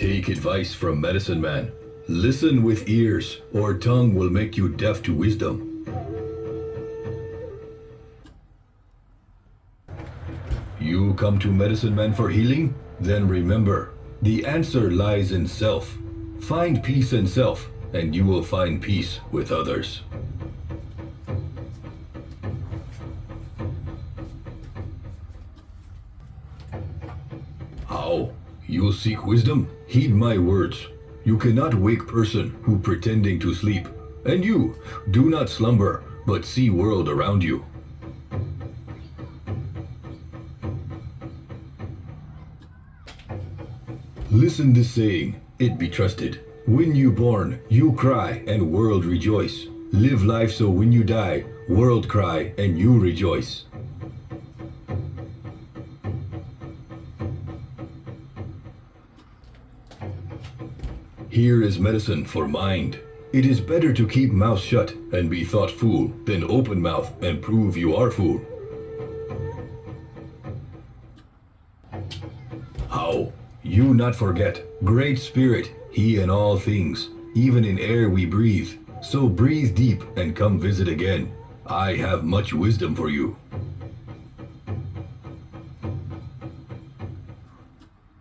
Take advice from Medicine Man. Listen with ears, or tongue will make you deaf to wisdom. You come to Medicine Man for healing? Then remember, the answer lies in self. Find peace in self, and you will find peace with others. How? You seek wisdom? Heed my words. You cannot wake person who pretending to sleep. And you, do not slumber, but see world around you. Listen this saying, it be trusted. When you born, you cry and world rejoice. Live life so when you die, world cry and you rejoice. Here is medicine for mind. It is better to keep mouth shut and be thought fool than open mouth and prove you are fool. How? You not forget, great spirit, he in all things, even in air we breathe. So breathe deep and come visit again. I have much wisdom for you.